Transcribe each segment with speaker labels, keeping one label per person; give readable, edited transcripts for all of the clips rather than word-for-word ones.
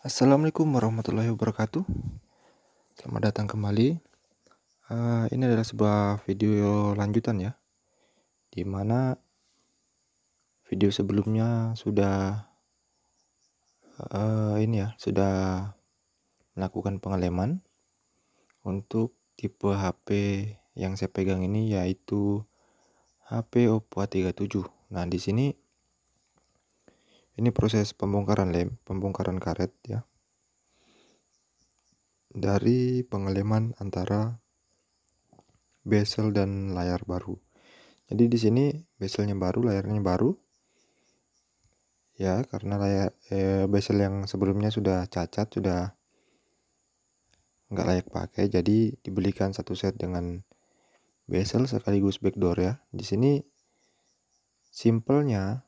Speaker 1: Assalamualaikum warahmatullahi wabarakatuh. Selamat datang kembali. Ini adalah sebuah video lanjutan ya, di mana video sebelumnya sudah sudah melakukan pengeleman untuk tipe HP yang saya pegang ini, yaitu HP Oppo A37. Nah, di sini ini proses pembongkaran pembongkaran karet ya, dari pengeleman antara bezel dan layar baru. Jadi di sini bezelnya baru, layarnya baru. Ya, karena bezel yang sebelumnya sudah cacat, sudah nggak layak pakai, jadi dibelikan satu set dengan bezel sekaligus backdoor ya. Di sini simpelnya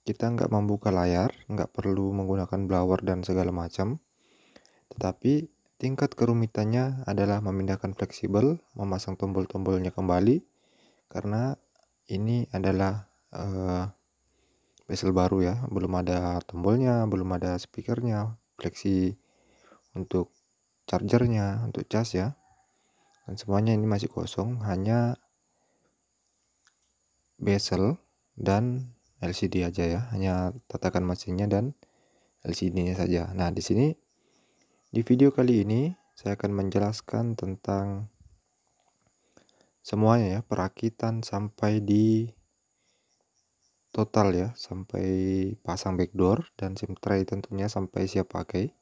Speaker 1: kita nggak membuka layar, nggak perlu menggunakan blower dan segala macam. Tetapi tingkat kerumitannya adalah memindahkan fleksibel, memasang tombol-tombolnya kembali, karena ini adalah bezel baru ya, belum ada tombolnya, belum ada speakernya, fleksi untuk chargernya, untuk cas ya, dan semuanya ini masih kosong, hanya bezel dan LCD aja ya, hanya tatakan mesinnya dan LCD-nya saja. Nah, di sini di video kali ini saya akan menjelaskan tentang semuanya ya, perakitan sampai di total ya, sampai pasang backdoor dan SIM tray tentunya sampai siap pakai.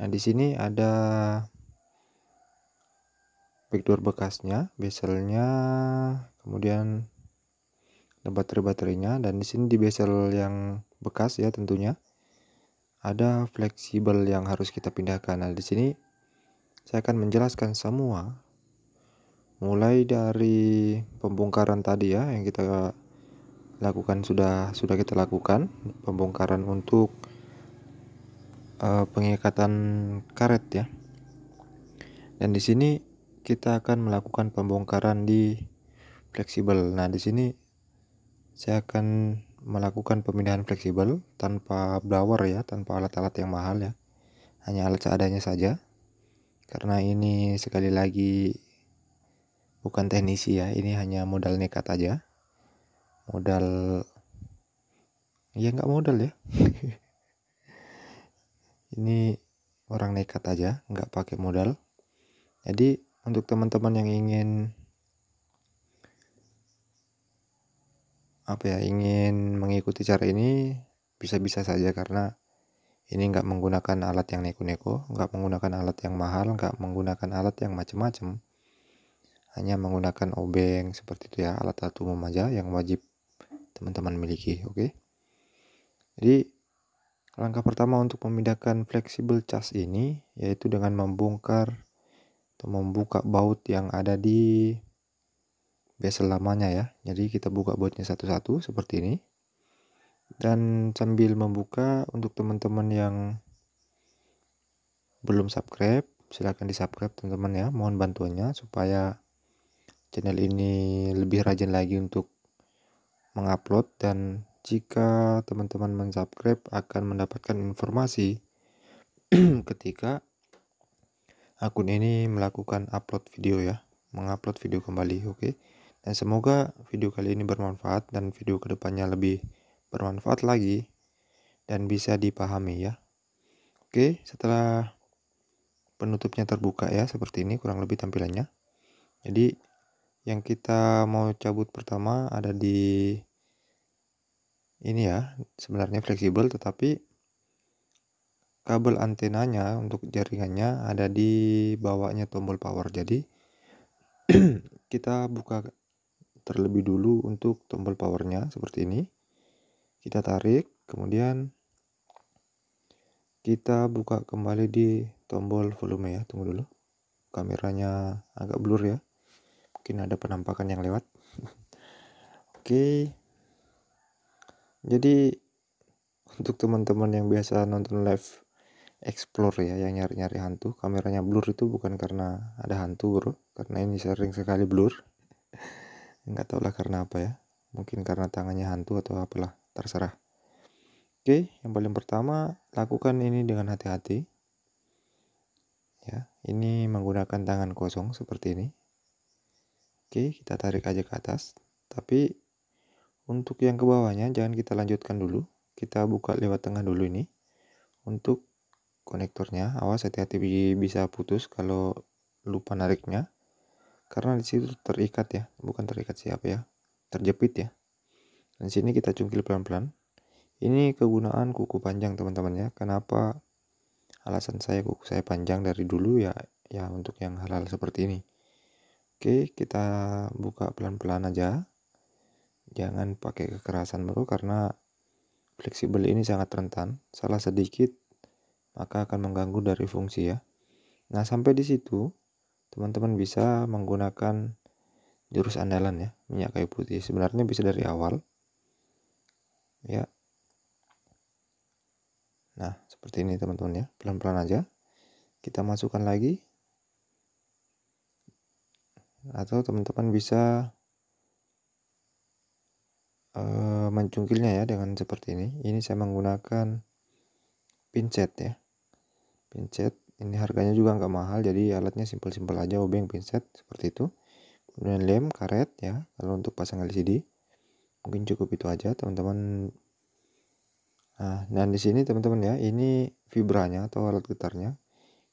Speaker 1: Nah, di sini ada backdoor bekasnya, bezelnya, kemudian ada baterai-baterainya, dan di sini di bezel yang bekas ya tentunya ada fleksibel yang harus kita pindahkan. Nah, di sini saya akan menjelaskan semua, mulai dari pembongkaran tadi ya yang kita lakukan, sudah kita lakukan pembongkaran untuk pengikatan karet ya. Dan di sini kita akan melakukan pembongkaran di fleksibel. Nah, di sini saya akan melakukan pemindahan fleksibel tanpa blower ya, tanpa alat-alat yang mahal ya. Hanya alat seadanya saja. Karena ini sekali lagi bukan teknisi ya, ini hanya modal nekat aja. Modal ya, nggak modal ya. Ini orang nekat aja, nggak pakai modal. Jadi untuk teman-teman yang ingin ingin mengikuti cara ini, bisa-bisa saja, karena ini nggak menggunakan alat yang neko-neko, nggak menggunakan alat yang mahal, nggak menggunakan alat yang macam-macam. Hanya menggunakan obeng seperti itu ya, alat-alat umum aja yang wajib teman-teman miliki. Oke. Jadi langkah pertama untuk memindahkan fleksibel cas ini yaitu dengan membongkar atau membuka baut yang ada di bezel lamanya ya. Jadi kita buka bautnya satu-satu seperti ini. Dan sambil membuka, untuk teman-teman yang belum subscribe, silahkan di subscribe teman-teman ya. Mohon bantuannya supaya channel ini lebih rajin lagi untuk mengupload, dan jika teman-teman mensubscribe akan mendapatkan informasi ketika akun ini melakukan upload video ya, mengupload video kembali. Oke. Dan semoga video kali ini bermanfaat dan video kedepannya lebih bermanfaat lagi dan bisa dipahami ya. Oke, setelah penutupnya terbuka ya, seperti ini kurang lebih tampilannya. Jadi yang kita mau cabut pertama ada di ini ya, sebenarnya fleksibel, tetapi kabel antenanya untuk jaringannya ada di bawahnya tombol power. Jadi kita buka terlebih dulu untuk tombol powernya seperti ini. Kita tarik, kemudian kita buka kembali di tombol volume ya. Tunggu dulu, kameranya agak blur ya, mungkin ada penampakan yang lewat. Oke. Jadi untuk teman-teman yang biasa nonton live explore ya, yang nyari-nyari hantu, kameranya blur itu bukan karena ada hantu bro, karena ini sering sekali blur. Nggak tahu lah karena apa ya, mungkin karena tangannya hantu atau apalah, terserah. Oke, yang paling pertama lakukan ini dengan hati-hati. Ya, ini menggunakan tangan kosong seperti ini. Oke, kita tarik aja ke atas. Tapi untuk yang ke bawahnya jangan kita lanjutkan dulu. Kita buka lewat tengah dulu ini. Untuk konektornya, awas hati-hati bisa putus kalau lupa nariknya. Karena di situ terikat ya, bukan terikat siapa ya, terjepit ya. Dan sini kita cungkil pelan-pelan. Ini kegunaan kuku panjang teman-teman ya. Kenapa alasan saya kuku saya panjang dari dulu ya untuk yang hal-hal seperti ini. Oke, kita buka pelan-pelan aja. Jangan pakai kekerasan bro, karena fleksibel ini sangat rentan. Salah sedikit maka akan mengganggu dari fungsi ya. Nah, sampai di situ teman-teman bisa menggunakan jurus andalan ya, minyak kayu putih. Sebenarnya bisa dari awal ya. Nah, seperti ini teman-teman ya, pelan-pelan aja. Kita masukkan lagi. Atau teman-teman bisa mencungkilnya ya dengan seperti ini. Ini saya menggunakan pinset ya. Pinset ini harganya juga nggak mahal, jadi alatnya simpel-simpel aja, obeng, pinset seperti itu. Kemudian lem, karet ya. Kalau untuk pasang LCD mungkin cukup itu aja teman-teman. Nah, dan di sini teman-teman ya, ini vibranya atau alat getarnya.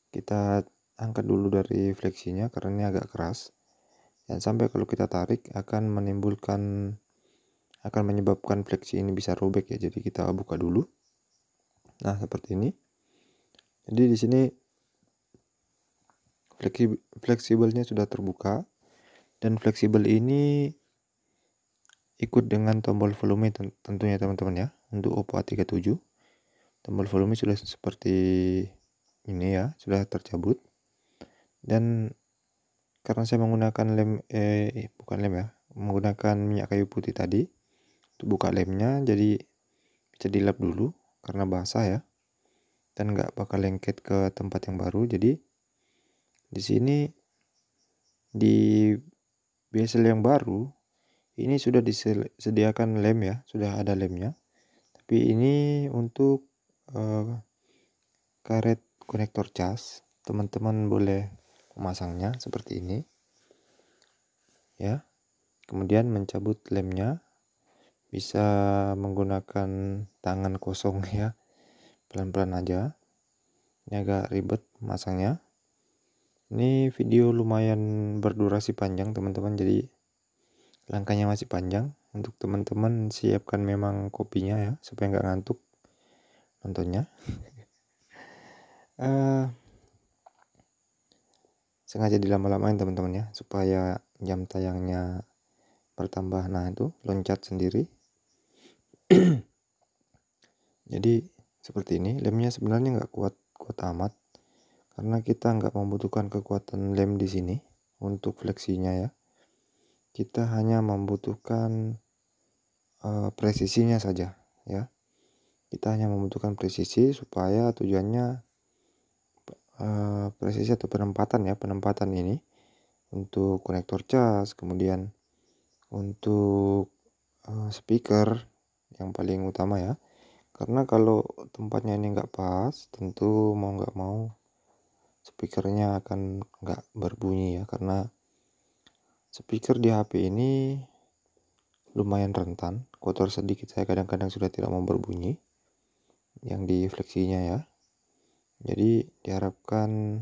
Speaker 1: Kita angkat dulu dari fleksinya karena ini agak keras. Dan sampai kalau kita tarik akan menyebabkan fleksi ini bisa robek ya. Jadi kita buka dulu. Nah, seperti ini. Jadi di sini fleksibelnya sudah terbuka, dan fleksibel ini ikut dengan tombol volume tentunya teman-teman ya. Untuk Oppo A37 tombol volume sudah seperti ini ya, sudah tercabut. Dan karena saya menggunakan bukan lem ya, menggunakan minyak kayu putih tadi untuk buka lemnya, jadi bisa dilap dulu karena basah ya, dan nggak bakal lengket ke tempat yang baru. Jadi di sini di bezel yang baru ini sudah disediakan lem ya, sudah ada lemnya. Tapi ini untuk karet konektor cas, teman-teman boleh memasangnya seperti ini ya. Kemudian mencabut lemnya bisa menggunakan tangan kosong ya, pelan-pelan aja. Ini agak ribet masangnya. Ini video lumayan berdurasi panjang teman-teman, jadi langkahnya masih panjang. Untuk teman-teman siapkan memang kopinya ya, supaya nggak ngantuk nontonnya. Sengaja dilama-lamain teman-teman ya, supaya jam tayangnya bertambah. Nah, itu loncat sendiri. Jadi seperti ini. Lemnya sebenarnya nggak kuat amat, karena kita nggak membutuhkan kekuatan lem di sini untuk fleksinya ya. Kita hanya membutuhkan presisinya saja ya. Kita hanya membutuhkan presisi, supaya tujuannya presisi atau penempatan ini untuk konektor cas, kemudian untuk speaker yang paling utama ya. Karena kalau tempatnya ini nggak pas, tentu mau nggak mau speakernya akan nggak berbunyi ya, karena speaker di HP ini lumayan rentan. Kotor sedikit saya kadang-kadang sudah tidak mau berbunyi yang di fleksinya ya. Jadi diharapkan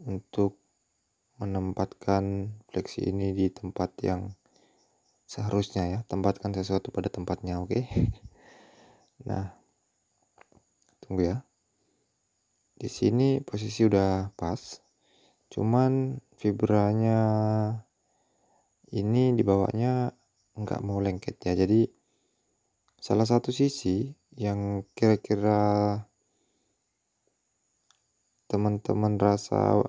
Speaker 1: untuk menempatkan fleksi ini di tempat yang seharusnya ya, tempatkan sesuatu pada tempatnya, oke? Nah, tunggu ya. Di sini posisi udah pas, cuman vibranya ini di bawahnya nggak mau lengket ya. Jadi salah satu sisi yang kira-kira teman-teman rasa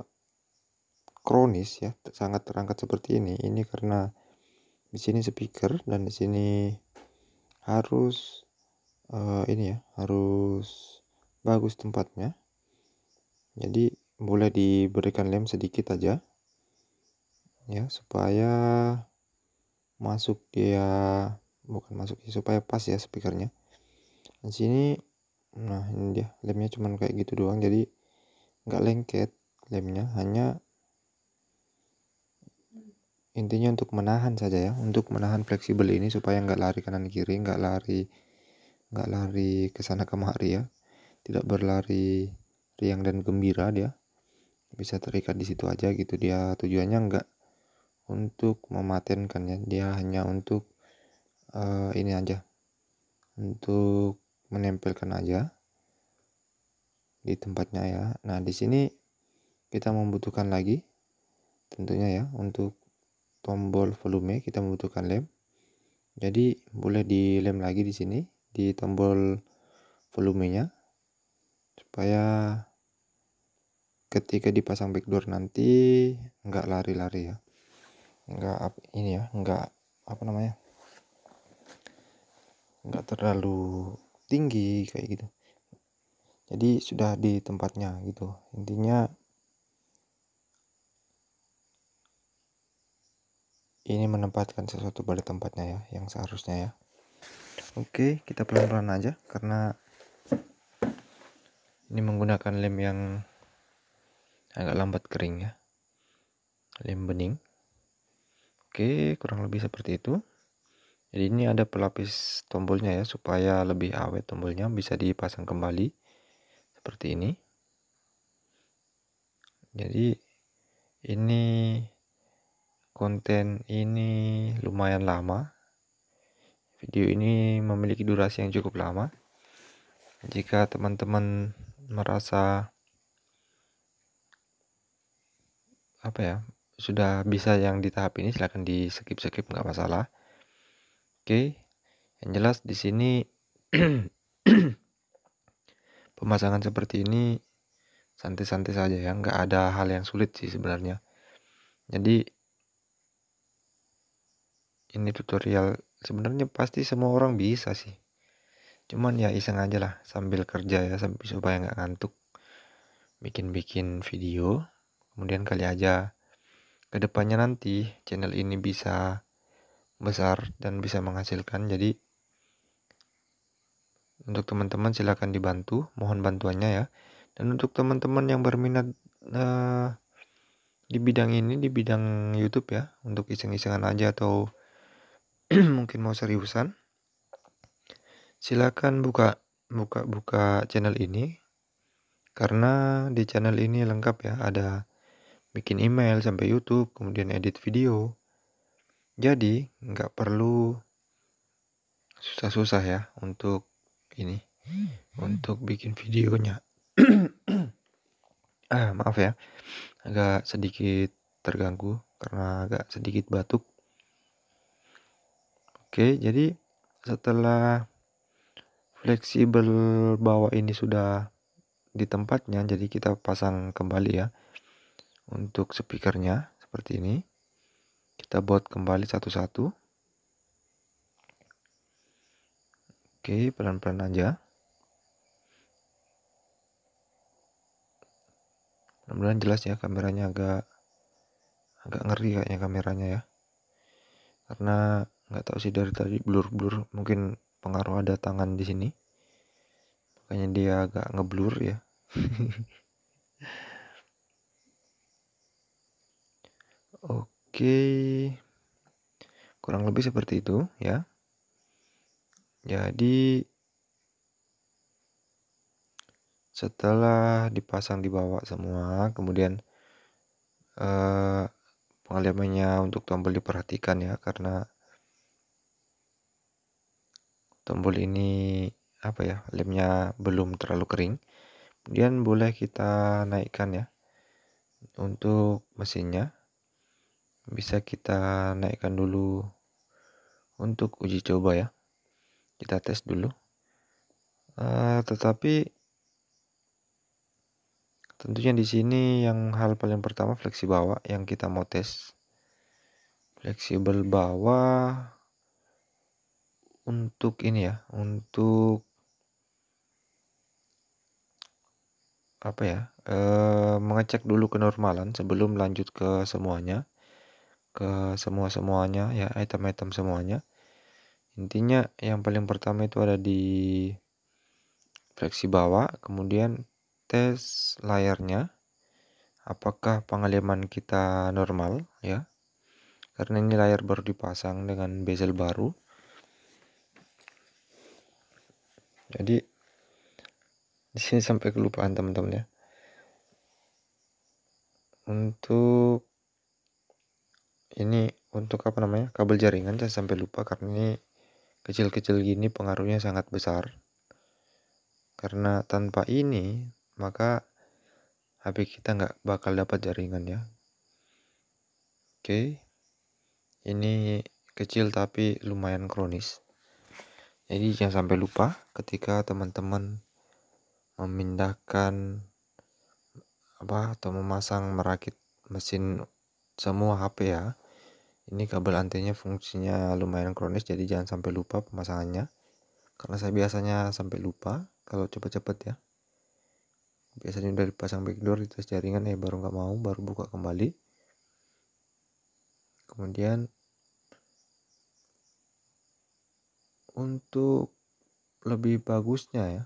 Speaker 1: kronis ya, sangat terangkat seperti ini karena di sini speaker dan di sini harus ini ya, harus bagus tempatnya. Jadi boleh diberikan lem sedikit aja ya, supaya masuk dia, bukan masuk ya, supaya pas ya speakernya. Di sini, nah ini dia lemnya cuman kayak gitu doang, jadi nggak lengket lemnya, hanya intinya untuk menahan saja ya, untuk menahan fleksibel ini supaya nggak lari kanan kiri, nggak lari ke sana kemari ya, tidak berlari riang dan gembira, dia bisa terikat di situ aja gitu. Dia tujuannya nggak untuk mematenkan ya, dia hanya untuk ini aja, untuk menempelkan aja di tempatnya ya. Nah di sini kita membutuhkan lagi tentunya ya, untuk tombol volume kita membutuhkan lem. Jadi boleh dilem lagi di sini di tombol volumenya, supaya ketika dipasang backdoor nanti nggak lari-lari ya, nggak apa namanya, nggak terlalu tinggi kayak gitu. Jadi sudah di tempatnya gitu. Intinya ini menempatkan sesuatu pada tempatnya ya, yang seharusnya ya. Oke, kita pelan-pelan aja karena ini menggunakan lem yang agak lambat kering ya, lem bening. Oke, kurang lebih seperti itu. Jadi ini ada pelapis tombolnya ya, supaya lebih awet tombolnya, bisa dipasang kembali seperti ini. Jadi ini konten ini lumayan lama. Video ini memiliki durasi yang cukup lama. Jika teman-teman merasa apa ya, sudah bisa yang di tahap ini, silahkan di skip nggak masalah. Oke, yang jelas di sini pemasangan seperti ini santai-santai saja ya, nggak ada hal yang sulit sih sebenarnya. Jadi ini tutorial sebenarnya pasti semua orang bisa sih, cuman ya iseng aja lah sambil kerja ya, supaya nggak ngantuk bikin video. Kemudian kali aja kedepannya nanti channel ini bisa besar dan bisa menghasilkan. Jadi untuk teman-teman silahkan dibantu, mohon bantuannya ya. Dan untuk teman-teman yang berminat di bidang ini, di bidang YouTube ya, untuk iseng-isengan aja atau mungkin mau seriusan, silakan buka channel ini, karena di channel ini lengkap ya, ada bikin email sampai YouTube, kemudian edit video. Jadi nggak perlu susah-susah ya untuk ini, untuk bikin videonya. Maaf ya, agak sedikit terganggu karena agak sedikit batuk. Oke, jadi setelah fleksibel bawah ini sudah di tempatnya, jadi kita pasang kembali ya untuk speakernya seperti ini. Kita buat kembali satu-satu. Oke, pelan-pelan aja. Mudah-mudahan jelas ya, kameranya agak ngeri kayaknya kameranya ya. Karena nggak tahu sih dari tadi blur, mungkin pengaruh ada tangan di sini. Makanya dia agak ngeblur ya. Oke. Kurang lebih seperti itu ya. Jadi setelah dipasang di bawah semua, kemudian pengelemannya untuk tombol diperhatikan ya, karena tombol ini apa ya, lemnya belum terlalu kering. Kemudian boleh kita naikkan ya untuk mesinnya, bisa kita naikkan dulu untuk uji coba ya, kita tes dulu. Tetapi tentunya di sini yang hal paling pertama fleksi bawah yang kita mau tes. Fleksibel bawah untuk ini ya, untuk apa ya, mengecek dulu kenormalan sebelum lanjut ke semuanya, semuanya ya, item-item semuanya. Intinya yang paling pertama itu ada di fleksi bawah, kemudian tes layarnya apakah pengaliman kita normal ya, karena ini layar baru dipasang dengan bezel baru. Jadi di sini sampai kelupaan teman-teman ya. Untuk ini, untuk apa namanya, kabel jaringan saya sampai lupa karena ini kecil-kecil gini pengaruhnya sangat besar. Karena tanpa ini maka HP kita nggak bakal dapat jaringan ya. Oke, ini kecil tapi lumayan kronis. Jadi jangan sampai lupa ketika teman-teman memindahkan atau merakit mesin semua HP ya. Ini kabel antennya fungsinya lumayan kronis, jadi jangan sampai lupa pemasangannya. Karena saya biasanya sampai lupa kalau cepet-cepet ya. Biasanya udah dipasang backdoor di tes jaringan baru nggak mau, baru buka kembali. Kemudian untuk lebih bagusnya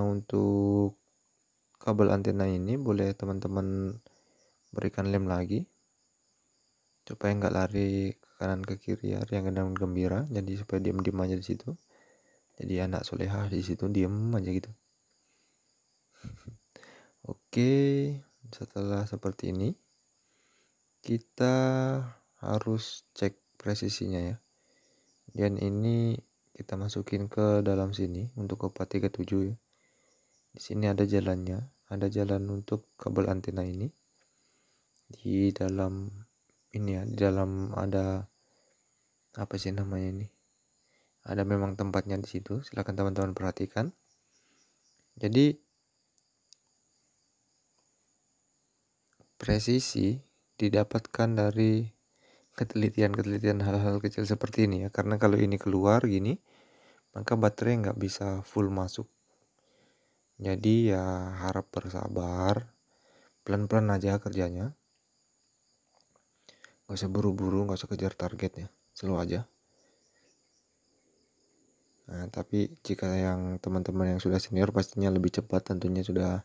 Speaker 1: untuk kabel antena ini boleh teman-teman berikan lem lagi supaya nggak lari ke kanan ke kiri ya, yang sedang gembira. Jadi supaya diam-diam aja di situ. Jadi anak solehah di situ diam aja gitu. Oke, setelah seperti ini kita harus cek presisinya ya. Dan ini kita masukin ke dalam sini untuk ke 437 ya. Di sini ada jalannya, ada jalan untuk kabel antena ini. Di dalam ini ya, di dalam ada apa sih namanya ini? Ada memang tempatnya di situ. Silakan teman-teman perhatikan. Jadi presisi didapatkan dari ketelitian hal-hal kecil seperti ini ya. Karena kalau ini keluar gini, maka baterai nggak bisa full masuk. Jadi ya harap bersabar, pelan-pelan aja kerjanya. Gak usah buru-buru, gak usah kejar target ya, slow aja. Nah, tapi jika yang teman-teman yang sudah senior pastinya lebih cepat, tentunya sudah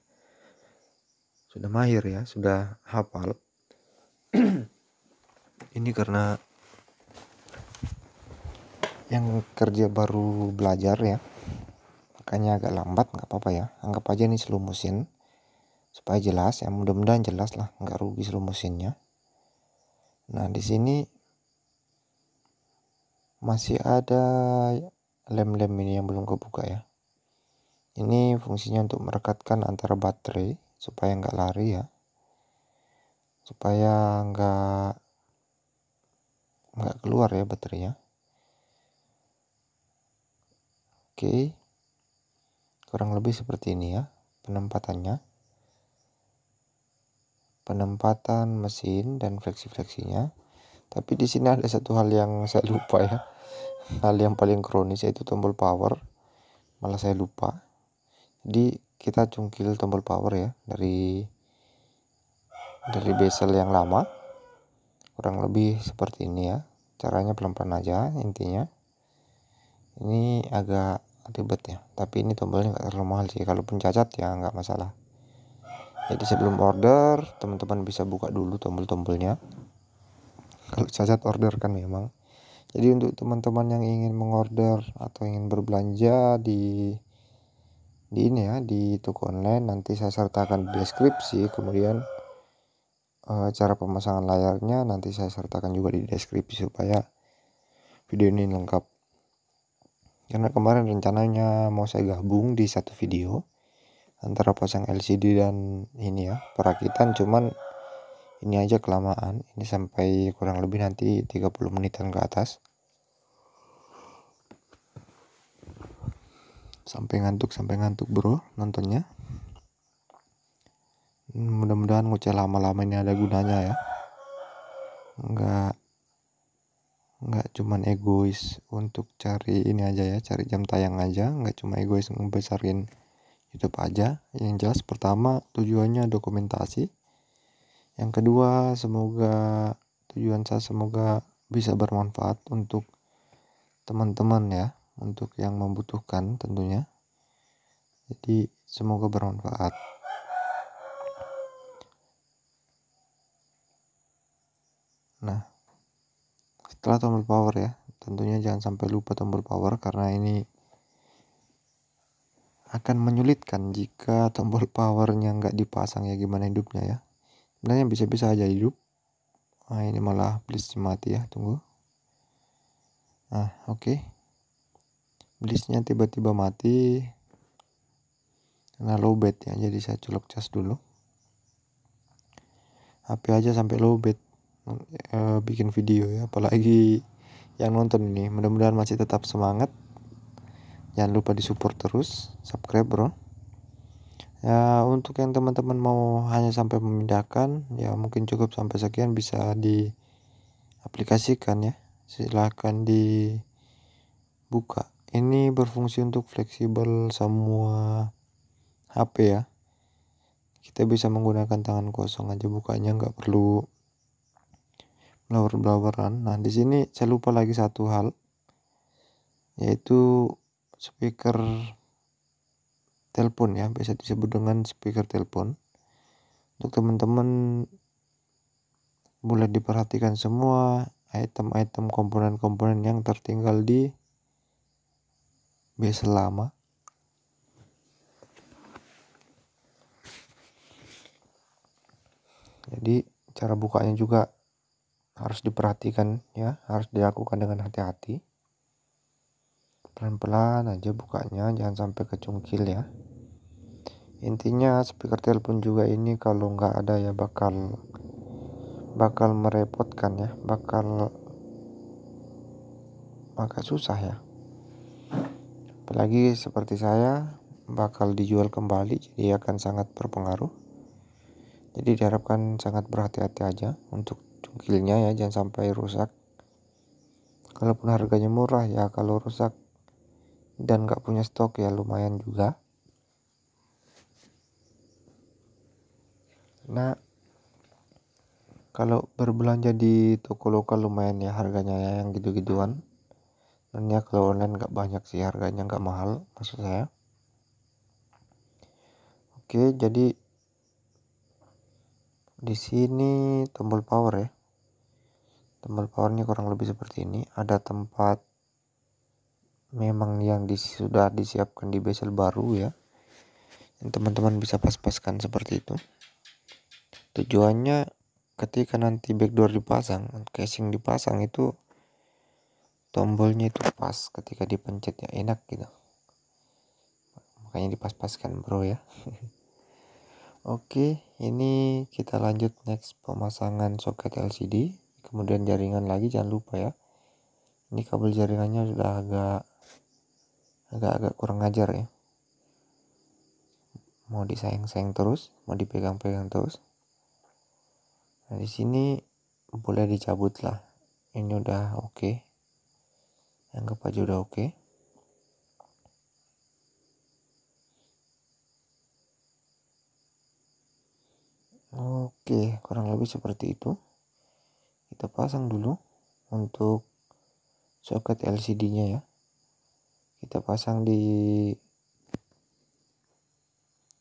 Speaker 1: mahir ya, sudah hafal. Ini karena yang kerja baru belajar ya, makanya agak lambat, nggak apa-apa ya. Anggap aja ini slow motion supaya jelas ya, mudah-mudahan jelas lah, nggak rugi slow motionnya. Nah di sini masih ada lem-lem ini yang belum kebuka ya. Ini fungsinya untuk merekatkan antara baterai supaya nggak lari ya, supaya nggak keluar ya baterainya. Oke, kurang lebih seperti ini ya penempatan mesin dan fleksi-fleksinya. Tapi di sini ada satu hal yang saya lupa ya, hal yang paling kronis yaitu tombol power, malah saya lupa. Jadi kita cungkil tombol power ya dari bezel yang lama, kurang lebih seperti ini ya. Caranya pelan-pelan aja intinya. Ini agak ribet ya, tapi ini tombolnya nggak terlalu mahal sih, kalaupun cacat ya nggak masalah. Jadi sebelum order teman-teman bisa buka dulu tombol-tombolnya. Kalau cacat order kan memang. Jadi untuk teman-teman yang ingin mengorder atau ingin berbelanja di ini ya, di toko online, nanti saya sertakan di deskripsi. Kemudian cara pemasangan layarnya nanti saya sertakan juga di deskripsi supaya video ini lengkap. Karena kemarin rencananya mau saya gabung di satu video antara pasang LCD dan ini ya, perakitan, cuman ini aja kelamaan. Ini sampai kurang lebih nanti 30 menitan ke atas. Sampai ngantuk bro nontonnya. Mudah-mudahan ngoceh lama-lama ini ada gunanya ya. Enggak cuman egois untuk cari ini aja ya, cari jam tayang aja, enggak cuma egois ngebesarin YouTube aja. Yang jelas pertama tujuannya dokumentasi. Yang kedua tujuan saya semoga bisa bermanfaat untuk teman-teman ya, untuk yang membutuhkan tentunya. Jadi semoga bermanfaat. Nah, setelah tombol power ya, tentunya jangan sampai lupa tombol power karena ini akan menyulitkan jika tombol powernya nggak dipasang, ya gimana hidupnya ya. Sebenarnya bisa-bisa aja hidup. Nah, ini malah blitz mati ya, tunggu. Nah, oke. Blitznya tiba-tiba mati karena lowbat ya, jadi saya colok cas dulu. HP aja sampai lowbat bikin video ya, apalagi yang nonton ini. Mudah-mudahan masih tetap semangat. Jangan lupa disupport terus, subscribe bro. Ya, untuk yang teman-teman mau hanya sampai memindahkan, ya mungkin cukup sampai sekian, bisa diaplikasikan ya. Silahkan dibuka. Ini berfungsi untuk fleksibel semua HP ya. Kita bisa menggunakan tangan kosong aja bukanya, nggak perlu blower-bloweran. Nah, di sini saya lupa lagi satu hal, yaitu speaker telepon ya, biasa disebut dengan speaker telepon. Untuk teman-teman boleh diperhatikan semua item-item komponen-komponen yang tertinggal di bezel lama. Jadi cara bukanya juga harus diperhatikan ya, harus dilakukan dengan hati-hati. Pelan-pelan aja bukanya, jangan sampai kecungkil ya. Intinya speaker telepon juga ini kalau nggak ada ya bakal merepotkan ya, bakal susah ya. Apalagi seperti saya bakal dijual kembali, jadi akan sangat berpengaruh. Jadi diharapkan sangat berhati-hati aja untuk cungkilnya ya, jangan sampai rusak. Kalaupun harganya murah ya, kalau rusak dan nggak punya stok ya lumayan juga. Nah, kalau berbelanja di toko lokal lumayan ya harganya ya, yang gitu-gituan. Dan ya kalau online nggak banyak sih, harganya nggak mahal maksud saya. Oke, jadi di sini tombol power ya. Tombol powernya kurang lebih seperti ini. Ada tempat memang yang sudah disiapkan di bezel baru ya, yang teman-teman bisa pas-paskan seperti itu. Tujuannya ketika nanti backdoor dipasang, casing dipasang, itu tombolnya itu pas ketika dipencet ya, enak gitu. Makanya dipas-paskan bro ya. Oke, ini kita lanjut next, pemasangan soket LCD, kemudian jaringan lagi, jangan lupa ya. Ini kabel jaringannya sudah agak kurang ajar ya. Mau disayang-sayang terus, mau dipegang-pegang terus. Nah, di sini boleh dicabut lah. Ini udah oke. Anggap aja udah oke. Oke, kurang lebih seperti itu. Kita pasang dulu untuk soket LCD-nya ya. Kita pasang di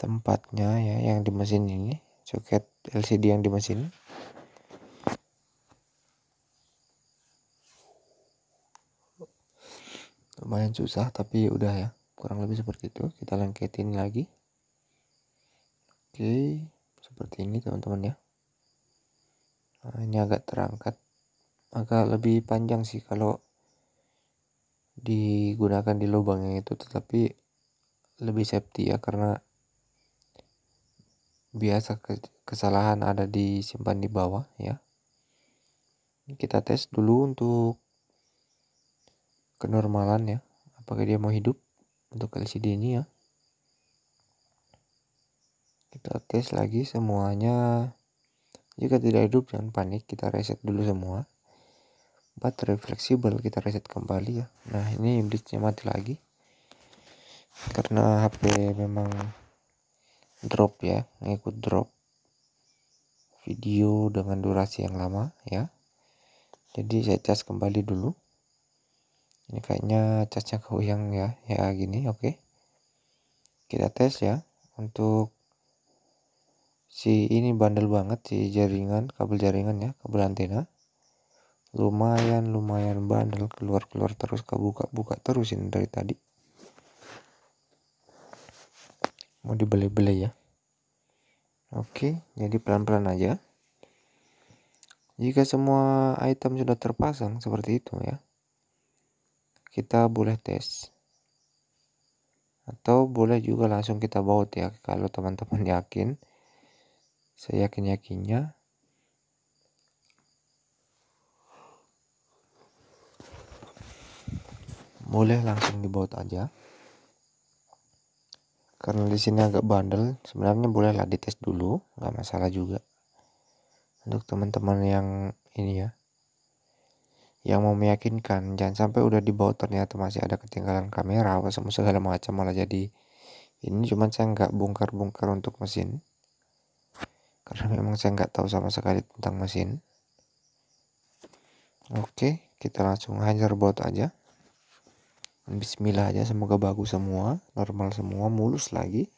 Speaker 1: tempatnya ya, yang di mesin ini, soket LCD yang di mesin. Lumayan susah tapi udah ya, kurang lebih seperti itu. Kita lengketin lagi. Oke, seperti ini teman-teman ya. Nah, ini agak terangkat, agak lebih panjang sih kalau digunakan di lubang yang itu, tetapi lebih safety ya, karena biasa kesalahan ada disimpan di bawah ya. Kita tes dulu untuk kenormalan ya, apakah dia mau hidup untuk LCD ini ya. Kita tes lagi semuanya. Jika tidak hidup jangan panik, kita reset dulu semua. Baterai fleksibel kita reset kembali ya. Nah, ini blitznya mati lagi karena HP memang drop ya, ngikut drop video dengan durasi yang lama ya. Jadi saya cas kembali dulu. Ini kayaknya casnya goyang ya, gini. Oke, kita tes ya. Untuk si ini bandel banget si jaringan, kabel jaringan ya, kabel antena. Lumayan bandel, keluar terus, kebuka terus ini dari tadi. Mau dibeli ya. Oke, jadi pelan-pelan aja. Jika semua item sudah terpasang seperti itu ya, kita boleh tes. Atau boleh juga langsung kita baut ya, kalau teman-teman yakin. Saya yakin-yakinnya boleh langsung dibaut aja. Karena di sini agak bandel, sebenarnya bolehlah dites dulu, nggak masalah juga. Untuk teman-teman yang ini ya, yang mau meyakinkan, jangan sampai udah dibaut ternyata masih ada ketinggalan kamera apa segala macam, malah jadi ini. Cuman saya nggak bongkar-bongkar untuk mesin, karena memang saya nggak tahu sama sekali tentang mesin. Oke, kita langsung hajar baut aja. Bismillah aja, semoga bagus semua, normal semua, mulus lagi.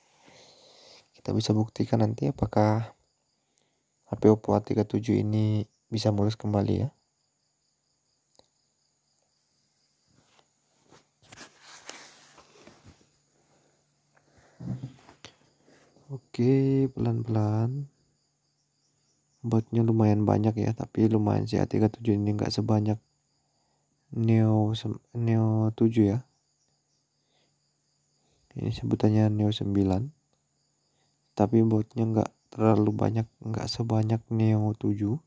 Speaker 1: Kita bisa buktikan nanti apakah HP Oppo A37 ini bisa mulus kembali ya. Oke, pelan-pelan. Bautnya lumayan banyak ya, tapi lumayan sih. A37 ini nggak sebanyak Neo 7 ya. Ini sebutannya Neo 9. Tapi bautnya nggak terlalu banyak, nggak sebanyak Neo 7.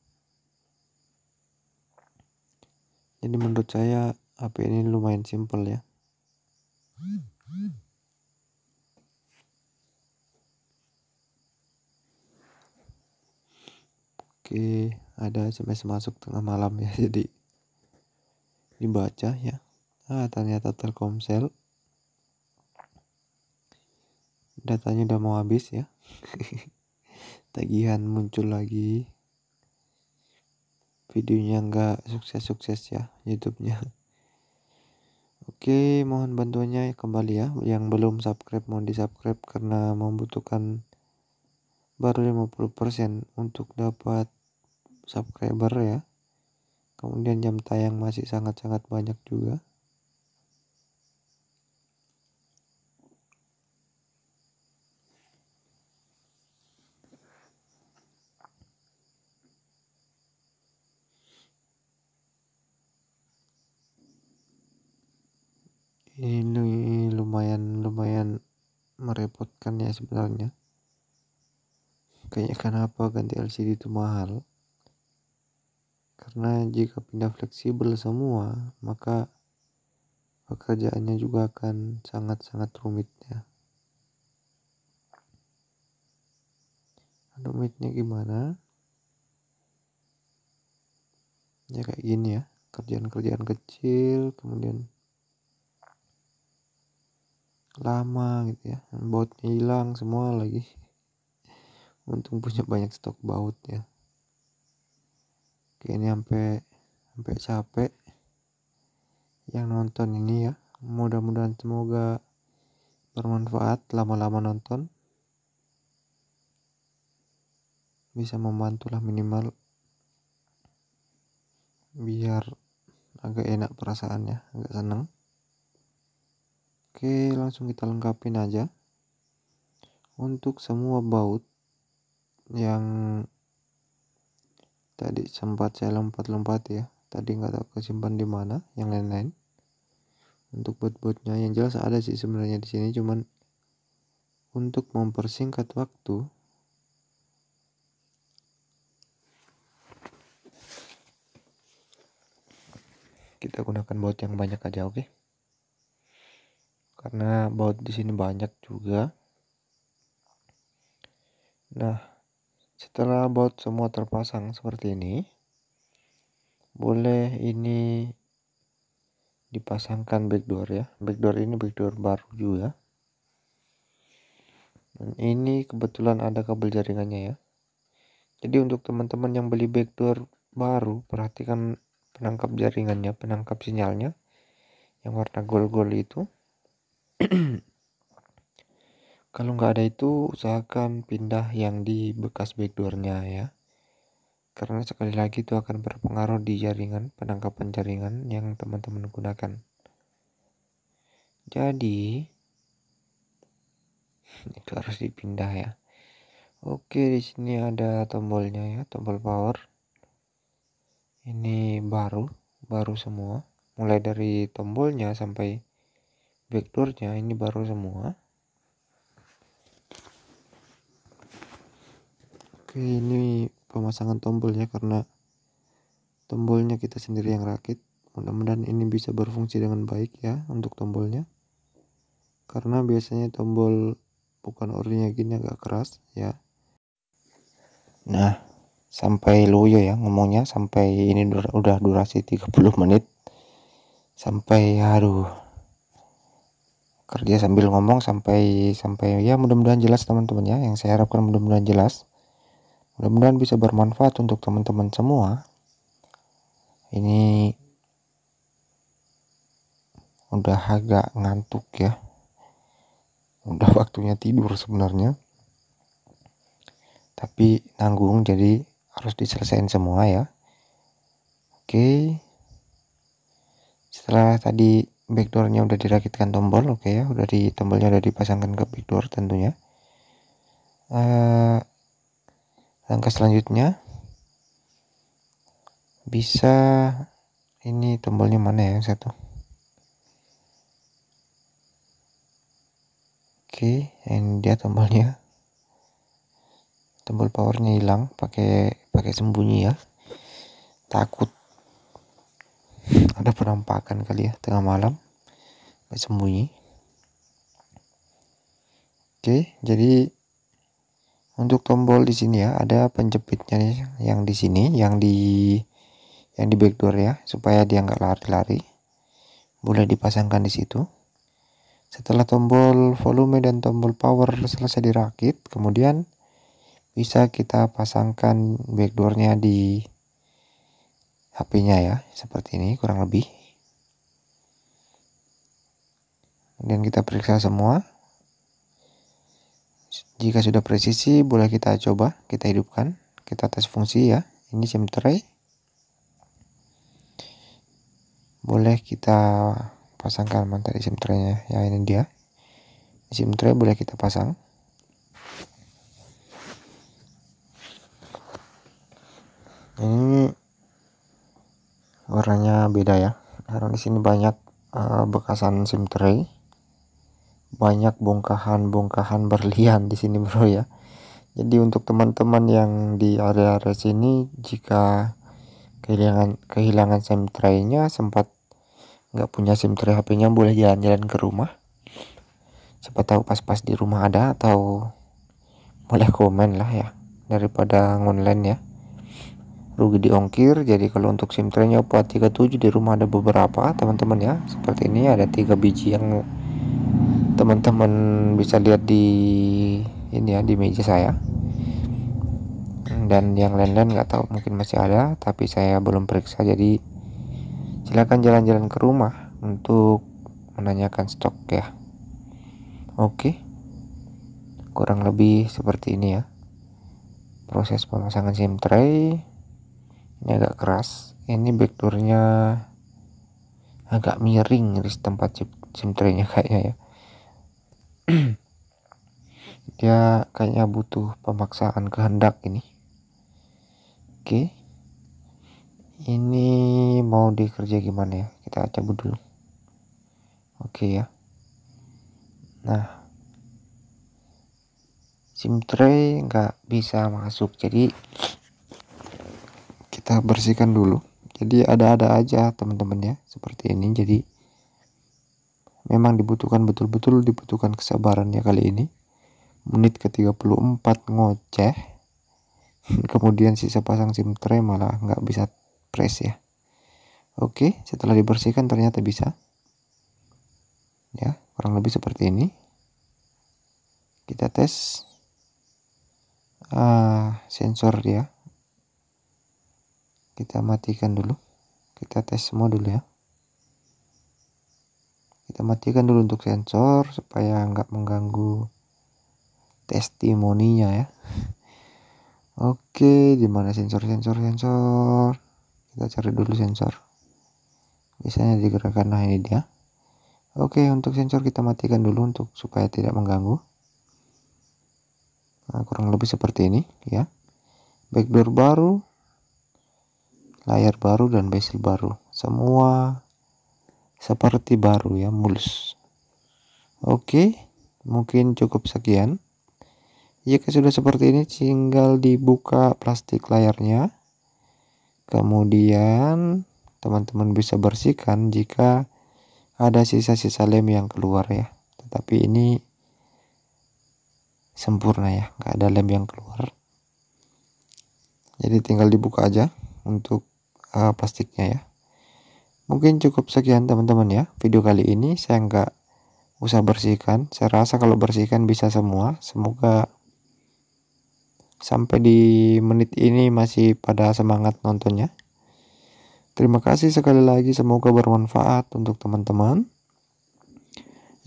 Speaker 1: Jadi menurut saya HP ini lumayan simple ya. Oke, ada SMS masuk tengah malam ya, jadi dibaca ya. Ternyata Telkomsel. Datanya udah mau habis ya. Tagihan muncul lagi. Videonya nggak sukses-sukses ya YouTube-nya. Oke, mohon bantuannya kembali ya. Yang belum subscribe mohon di subscribe, karena membutuhkan baru 50% untuk dapat subscriber ya. Kemudian jam tayang masih sangat-sangat banyak juga. Ini lumayan merepotkan ya sebenarnya. Kayaknya kenapa ganti LCD itu mahal? Karena jika pindah fleksibel semua, maka pekerjaannya juga akan sangat-sangat rumit ya. Rumitnya gimana? Ya kayak gini ya, kerjaan-kerjaan kecil, kemudian lama gitu ya, bautnya hilang semua lagi. Untung punya banyak stok baut ya. Oke, ini sampai capek yang nonton ini ya. Mudah-mudahan semoga bermanfaat, lama-lama nonton bisa membantu lah minimal, biar agak enak perasaannya, agak seneng. Oke, langsung kita lengkapin aja. Untuk semua baut yang tadi sempat saya lompat-lompat ya, tadi nggak tahu kesimpan di mana, yang lain-lain. Untuk baut-bautnya yang jelas ada sih sebenarnya di sini, cuman untuk mempersingkat waktu kita gunakan baut yang banyak aja, oke? Karena baut di sini banyak juga. Nah, setelah baut semua terpasang seperti ini, boleh ini dipasangkan backdoor ya. Backdoor ini backdoor baru juga. Dan ini kebetulan ada kabel jaringannya ya. Jadi untuk teman-teman yang beli backdoor baru, perhatikan penangkap jaringannya, penangkap sinyalnya. yang warna gold itu. Kalau nggak ada itu, usahakan pindah yang di bekas backdoornya ya, karena sekali lagi itu akan berpengaruh di jaringan, penangkapan jaringan yang teman-teman gunakan. Jadi itu harus dipindah ya. Oke, di sini ada tombolnya ya, tombol power. Ini baru semua, mulai dari tombolnya sampai backdoornya ini baru semua. Oke, ini pemasangan tombolnya, karena tombolnya kita sendiri yang rakit. Mudah-mudahan ini bisa berfungsi dengan baik ya untuk tombolnya, karena biasanya tombol bukan orinya gini agak keras ya. Nah, sampai loyo ya ngomongnya, sampai ini udah durasi 30 menit. Sampai kerja sambil ngomong sampai ya, mudah-mudahan jelas teman-teman ya. Yang saya harapkan mudah-mudahan jelas. Mudah-mudahan bisa bermanfaat untuk teman-teman semua. Ini udah agak ngantuk ya. Udah waktunya tidur sebenarnya. Tapi nanggung, jadi harus diselesaikan semua ya. Oke. Setelah tadi backdoornya udah dirakitkan tombol, oke ya, tombolnya udah dipasangkan ke backdoor tentunya. Langkah selanjutnya bisa, ini tombolnya mana ya, yang satu. Oke, ini dia tombolnya. Tombol powernya hilang, pakai sembunyi ya. Takut ada penampakan kali ya tengah malam, sembunyi. Oke, jadi untuk tombol di sini ya, ada penjepitnya nih, yang di sini, yang di backdoor ya, supaya dia nggak lari-lari. Boleh dipasangkan di situ. Setelah tombol volume dan tombol power selesai dirakit, kemudian bisa kita pasangkan backdoornya di HP-nya ya, seperti ini kurang lebih. Kemudian kita periksa semua. Jika sudah presisi, boleh kita coba, kita hidupkan, kita tes fungsi ya. Ini SIM tray. Boleh kita pasangkan mantap di SIM tray-nya. Ya, ini dia. SIM tray boleh kita pasang. Ini warnanya beda ya, karena di sini banyak bekasan SIM tray, banyak bongkahan berlian di sini bro ya. Jadi untuk teman-teman yang di area sini, jika kehilangan SIM tray-nya, sempat nggak punya SIM tray HP-nya, boleh jalan-jalan ke rumah, siapa tahu pas-pas di rumah ada, atau boleh komen lah ya, daripada online ya, rugi di ongkir. Jadi kalau untuk SIM tray-nya Oppo 37 di rumah ada beberapa teman-teman ya, seperti ini ada 3 biji yang teman-teman bisa lihat di ini ya, di meja saya. Dan yang lain-lain nggak tahu, mungkin masih ada, tapi saya belum periksa. Jadi silakan jalan-jalan ke rumah untuk menanyakan stok ya. Oke, kurang lebih seperti ini ya proses pemasangan SIM tray. Ini agak keras, ini backdoornya agak miring di tempat SIM tray-nya kayaknya ya. Dia kayaknya butuh pemaksaan kehendak ini. Oke, ini mau dikerja gimana ya, kita cabut dulu. Oke ya. Nah, SIM tray nggak bisa masuk, jadi kita bersihkan dulu. Jadi ada-ada aja teman-teman ya, seperti ini. Jadi memang betul-betul dibutuhkan kesabaran ya kali ini. Menit ke 34 ngoceh. Kemudian sisa pasang SIM tray malah nggak bisa press ya. Oke, setelah dibersihkan ternyata bisa. Ya, kurang lebih seperti ini. Kita tes sensor dia. Kita matikan dulu. Kita tes semua dulu ya. Kita matikan dulu untuk sensor supaya nggak mengganggu testimoninya ya. Oke, di mana sensor? Kita cari dulu sensor. Biasanya digerakkan, nah ini dia. Oke, untuk sensor kita matikan dulu untuk supaya tidak mengganggu. Nah, kurang lebih seperti ini ya. Backdoor baru, layar baru, dan bezel baru. Semua seperti baru ya, mulus. Oke, mungkin cukup sekian. Jika sudah seperti ini, tinggal dibuka plastik layarnya. Kemudian teman-teman bisa bersihkan jika ada sisa-sisa lem yang keluar ya. Tetapi ini sempurna ya, nggak ada lem yang keluar. Jadi tinggal dibuka aja untuk plastiknya ya. Mungkin cukup sekian teman-teman ya. Video kali ini saya nggak usah bersihkan. Saya rasa kalau bersihkan bisa semua. Semoga sampai di menit ini masih pada semangat nontonnya. Terima kasih sekali lagi, semoga bermanfaat untuk teman-teman.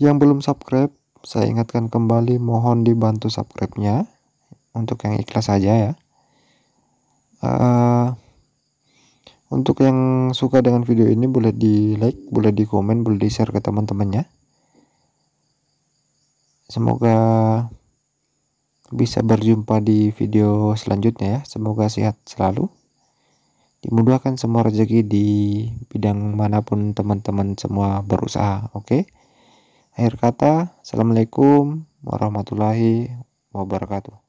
Speaker 1: Yang belum subscribe, saya ingatkan kembali, mohon dibantu subscribe-nya. Untuk yang ikhlas saja ya. Untuk yang suka dengan video ini boleh di like, boleh di komen, boleh di share ke teman-temannya. Semoga bisa berjumpa di video selanjutnya ya. Semoga sehat selalu, dimudahkan semua rezeki di bidang manapun teman-teman semua berusaha. Oke. Akhir kata, assalamualaikum warahmatullahi wabarakatuh.